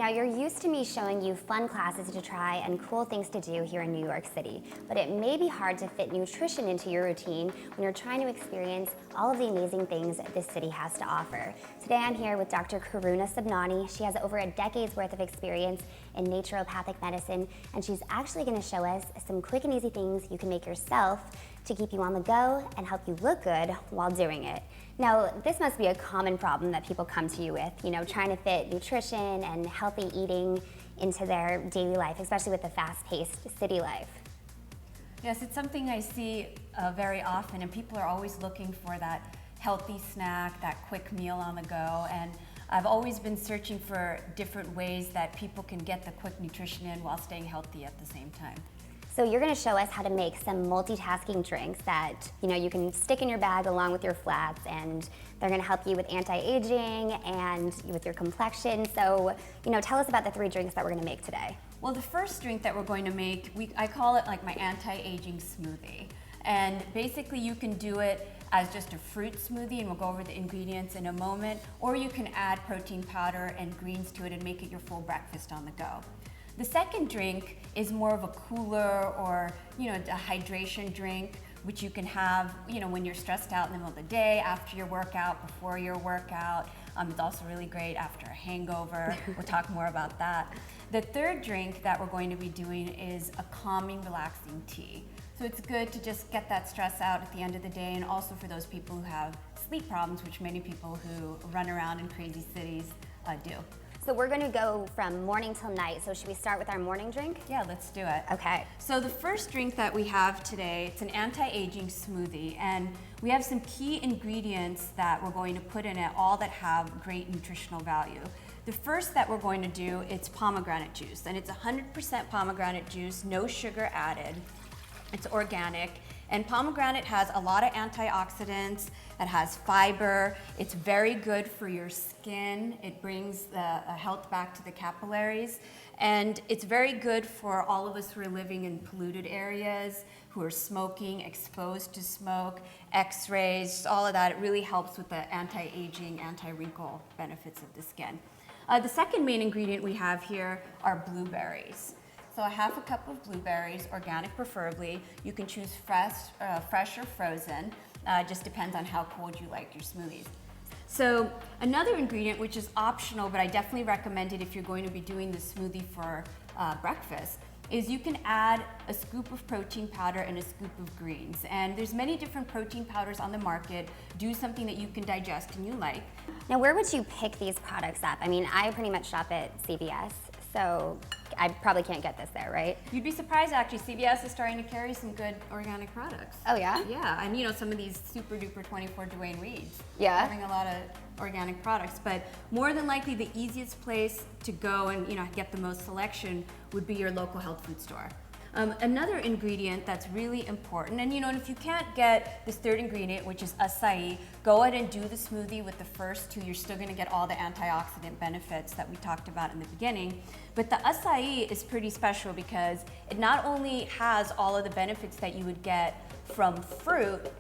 Now, you're used to me showing you fun classes to try and cool things to do here in New York City, but it may be hard to fit nutrition into your routine when you're trying to experience all of the amazing things this city has to offer. Today, I'm here with Dr. Karuna Subnani. She has over a decade's worth of experience in naturopathic medicine, and she's actually going to show us some quick and easy things you can make yourself to keep you on the go and help you look good while doing it. Now, this must be a common problem that people come to you with, trying to fit nutrition and healthy eating into their daily life, especially with the fast-paced city life. Yes, it's something I see very often, and people are always looking for that healthy snack, that quick meal on the go, and I've always been searching for different ways that people can get the quick nutrition in while staying healthy at the same time. So you're going to show us how to make some multitasking drinks that you can stick in your bag along with your flats, and they're going to help you with anti-aging and with your complexion. So tell us about the 3 drinks that we're going to make today. Well, the first drink that we're going to make, I call it like my anti-aging smoothie. And basically you can do it as just a fruit smoothie, and we'll go over the ingredients in a moment, or you can add protein powder and greens to it and make it your full breakfast on the go. The second drink is more of a cooler or a hydration drink, which you can have when you're stressed out in the middle of the day, after your workout, before your workout. It's also really great after a hangover. We'll talk more about that. The third drink that we're going to be doing is a calming, relaxing tea. So it's good to just get that stress out at the end of the day, and also for those people who have sleep problems, which many people who run around in crazy cities do. So we're going to go from morning till night. So should we start with our morning drink? Yeah, let's do it. Okay. So the first drink that we have today, it's an anti-aging smoothie, and we have some key ingredients that we're going to put in it, all that have great nutritional value. The first that we're going to do, it's pomegranate juice, and it's 100% pomegranate juice, no sugar added. It's organic, and pomegranate has a lot of antioxidants. It has fiber. It's very good for your skin. It brings the health back to the capillaries, and it's very good for all of us who are living in polluted areas, who are smoking, exposed to smoke, x-rays, all of that. It really helps with the anti-aging, anti-wrinkle benefits of the skin. The second main ingredient we have here are blueberries. So a half a cup of blueberries, organic preferably. You can choose fresh or frozen. Just depends on how cold you like your smoothies. So another ingredient, which is optional, but I definitely recommend it if you're going to be doing the smoothie for breakfast, is you can add a scoop of protein powder and a scoop of greens. And there's many different protein powders on the market. Do something that you can digest and you like. Now, where would you pick these products up? I mean, I pretty much shop at CVS, so I probably can't get this there, right? You'd be surprised, actually. CVS is starting to carry some good organic products. Oh, yeah? Yeah, and some of these super duper 24 Duane Reads. Yeah. Having a lot of organic products, but more than likely the easiest place to go and get the most selection would be your local health food store. Another ingredient that's really important, and if you can't get this third ingredient, which is acai, go ahead and do the smoothie with the first 2. You're still gonna get all the antioxidant benefits that we talked about in the beginning. But the acai is pretty special because it not only has all of the benefits that you would get from fruit,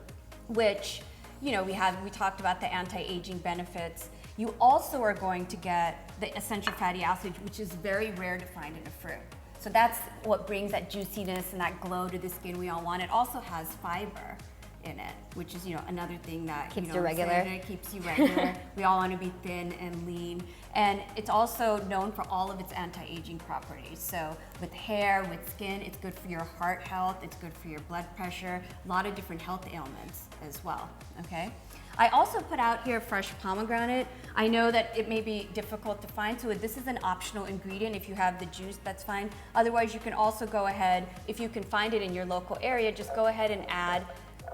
which we talked about the anti-aging benefits. You also are going to get the essential fatty acids, which is very rare to find in a fruit. So that's what brings that juiciness and that glow to the skin we all want. It also has fiber in it, which is another thing that keeps you regular. It keeps you regular. We all want to be thin and lean, and it's also known for all of its anti-aging properties. So with hair, with skin, it's good for your heart health. It's good for your blood pressure. A lot of different health ailments as well. Okay. I also put out here fresh pomegranate. I know that it may be difficult to find, so this is an optional ingredient. If you have the juice, that's fine. Otherwise, you can also go ahead, if you can find it in your local area, just go ahead and add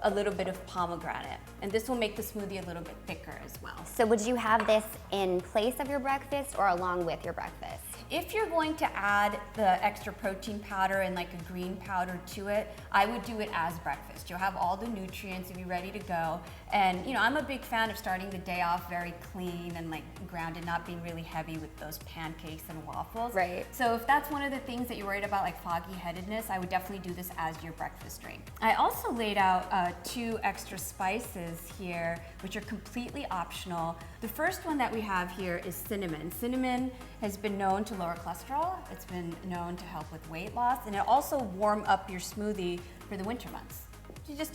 a little bit of pomegranate. And this will make the smoothie a little bit thicker as well. So would you have this in place of your breakfast or along with your breakfast? If you're going to add the extra protein powder and like a green powder to it, I would do it as breakfast. You'll have all the nutrients and be ready to go. And I'm a big fan of starting the day off very clean and like grounded, not being really heavy with those pancakes and waffles. Right. So if that's one of the things that you're worried about, like foggy headedness, I would definitely do this as your breakfast drink. I also laid out 2 extra spices here, which are completely optional. The first one that we have here is cinnamon. Cinnamon has been known to lower cholesterol. It's been known to help with weight loss, and it also warm up your smoothie for the winter months. You just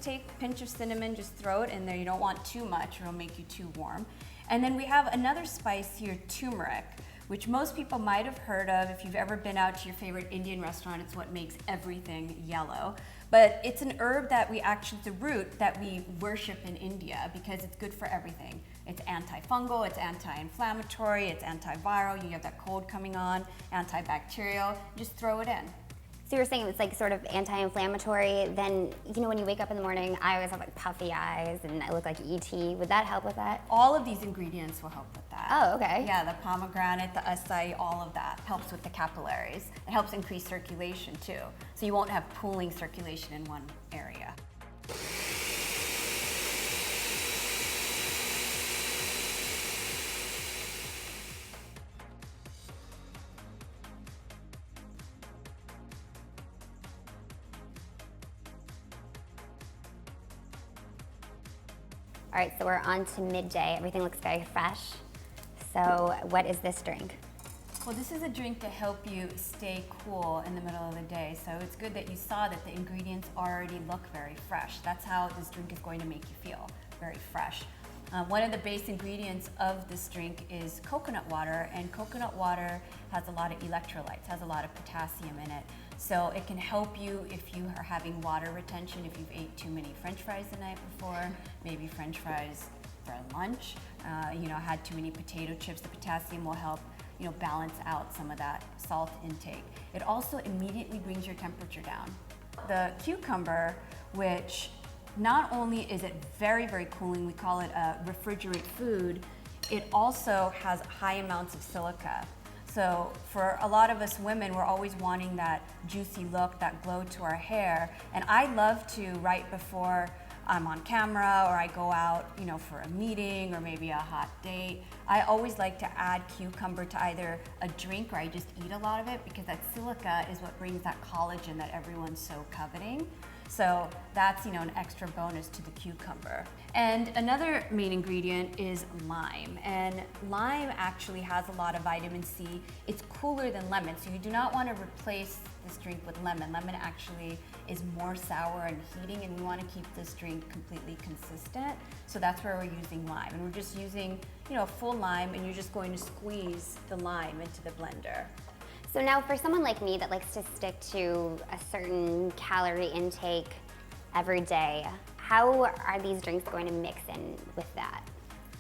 take a pinch of cinnamon, just throw it in there. You don't want too much or it'll make you too warm. And then we have another spice here, turmeric, which most people might have heard of. If you've ever been out to your favorite Indian restaurant, it's what makes everything yellow. But it's an herb that it's a root that we worship in India because it's good for everything. It's antifungal, it's anti-inflammatory, it's antiviral. You have that cold coming on, antibacterial, just throw it in. So you were saying it's like sort of anti-inflammatory. Then, when you wake up in the morning, I always have like puffy eyes and I look like E.T. Would that help with that? All of these ingredients will help with that. Oh, okay. Yeah, the pomegranate, the acai, all of that helps with the capillaries. It helps increase circulation too. So you won't have pooling circulation in one area. All right, so we're on to midday. Everything looks very fresh. So what is this drink? Well, this is a drink to help you stay cool in the middle of the day. So it's good that you saw that the ingredients already look very fresh. That's how this drink is going to make you feel, very fresh. One of the base ingredients of this drink is coconut water, and coconut water has a lot of electrolytes, has a lot of potassium in it. So it can help you if you are having water retention, if you've ate too many French fries the night before, maybe French fries for lunch, had too many potato chips. The potassium will help balance out some of that salt intake. It also immediately brings your temperature down. The cucumber, which not only is it very, very cooling, we call it a refrigerate food, it also has high amounts of silica. So for a lot of us women, we're always wanting that juicy look, that glow to our hair. And I love to, right before I'm on camera or I go out, for a meeting or maybe a hot date, I always like to add cucumber to either a drink or I just eat a lot of it because that silica is what brings that collagen that everyone's so coveting. So that's, an extra bonus to the cucumber. And another main ingredient is lime. And lime actually has a lot of vitamin C. It's cooler than lemon, so you do not want to replace this drink with lemon. Lemon actually is more sour and heating, and we want to keep this drink completely consistent. So that's where we're using lime. And we're just using, a full lime, and you're just going to squeeze the lime into the blender. So now for someone like me that likes to stick to a certain calorie intake every day, how are these drinks going to mix in with that?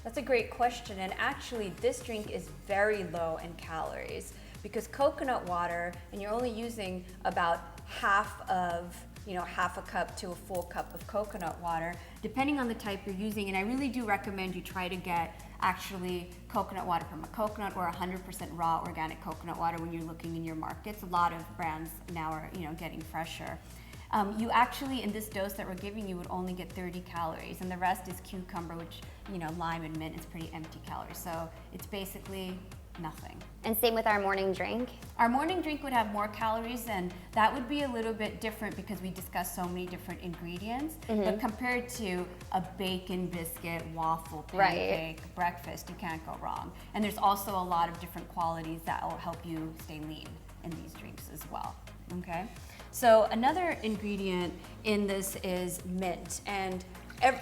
That's a great question, and actually this drink is very low in calories because coconut water, and you're only using about half a cup to a full cup of coconut water, depending on the type you're using. And I really do recommend you try to get actually coconut water from a coconut or 100% raw organic coconut water when you're looking in your markets. A lot of brands now are getting fresher. You actually, in this dose that we're giving you, would only get 30 calories, and the rest is cucumber, which, lime and mint is pretty empty calories. So it's basically nothing. And same with our morning drink? Our morning drink would have more calories, and that would be a little bit different because we discussed so many different ingredients. But compared to a bacon biscuit, waffle, pancake, breakfast, you can't go wrong. And there's also a lot of different qualities that will help you stay lean in these drinks as well. Okay? So another ingredient in this is mint, and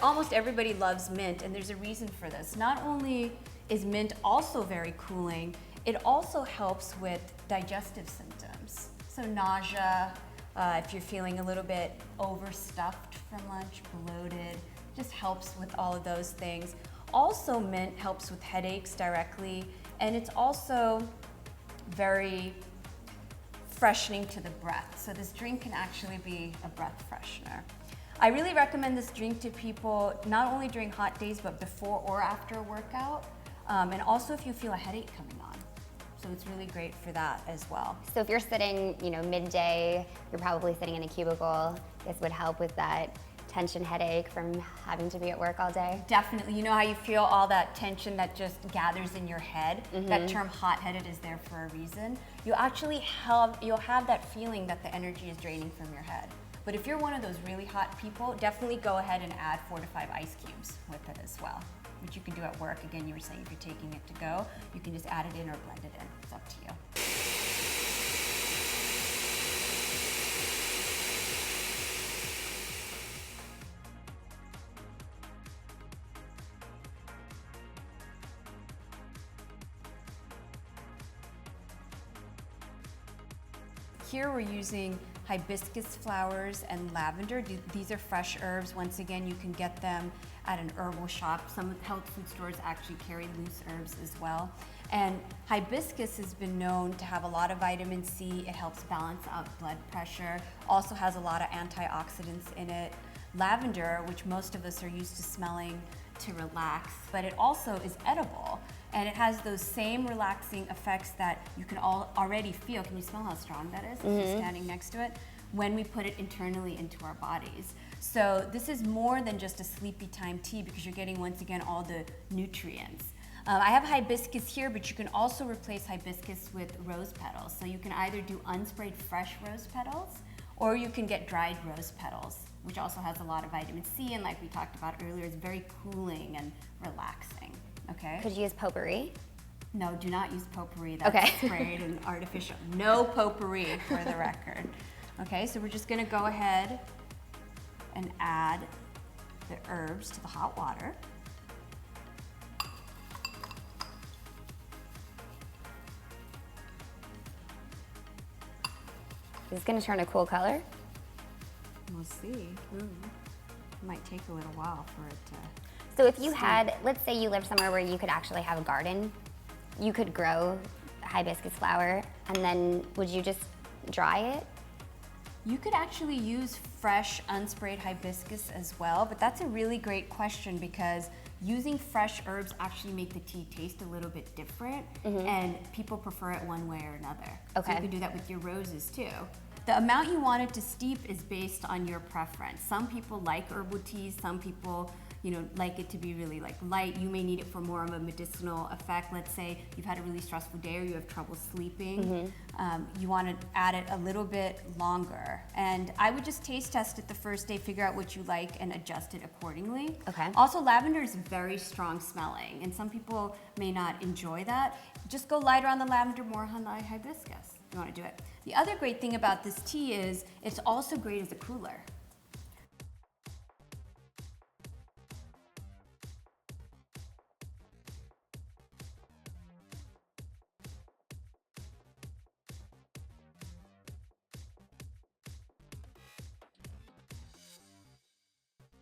almost everybody loves mint, and there's a reason for this. Not only is mint also very cooling, it also helps with digestive symptoms. So nausea, if you're feeling a little bit overstuffed from lunch, bloated, just helps with all of those things. Also, mint helps with headaches directly, and it's also very freshening to the breath. So this drink can actually be a breath freshener. I really recommend this drink to people not only during hot days, but before or after a workout, and also if you feel a headache coming on. So it's really great for that as well. So if you're sitting, midday, you're probably sitting in a cubicle, this would help with that tension headache from having to be at work all day? Definitely. You know how you feel all that tension that just gathers in your head? That term hot-headed is there for a reason. You'll have that feeling that the energy is draining from your head. But if you're one of those really hot people, definitely go ahead and add 4 to 5 ice cubes with it as well. which you can do at work. Again, you were saying if you're taking it to go, you can just add it in or blend it in. It's up to you. Here we're using hibiscus flowers and lavender. These are fresh herbs. Once again, you can get them at an herbal shop. Some health food stores actually carry loose herbs as well. And hibiscus has been known to have a lot of vitamin C. It helps balance out blood pressure. Also has a lot of antioxidants in it. Lavender, which most of us are used to smelling to relax, but it also is edible. And it has those same relaxing effects that you can already feel. Can you smell how strong that is? Just standing next to it, when we put it internally into our bodies. So this is more than just a sleepy time tea because you're getting, once again, all the nutrients. I have hibiscus here, but you can also replace hibiscus with rose petals. So you can either do unsprayed fresh rose petals, or you can get dried rose petals, which also has a lot of vitamin C, and like we talked about earlier, it's very cooling and relaxing. Okay. Could you use potpourri? No, do not use potpourri. That's Okay. sprayed and artificial. No potpourri, for the record. Okay, so we're just gonna go ahead and add the herbs to the hot water. Is this gonna turn a cool color? We'll see. It might take a little while for it to. So if you had, let's say you lived somewhere where you could actually have a garden, you could grow hibiscus flower, and then would you just dry it? You could actually use fresh unsprayed hibiscus as well, but that's a really great question because using fresh herbs actually make the tea taste a little bit different, and people prefer it one way or another. Okay. So you can do that with your roses too. The amount you want it to steep is based on your preference. Some people like herbal teas, some people like it to be really light. You may need it for more of a medicinal effect. Let's say you've had a really stressful day or you have trouble sleeping. You want to add it a little bit longer. And I would just taste test it the first day, figure out what you like and adjust it accordingly. Okay. Also, lavender is very strong smelling and some people may not enjoy that. Just go lighter on the lavender, more on the hibiscus. You want to do it. The other great thing about this tea is it's also great as a cooler.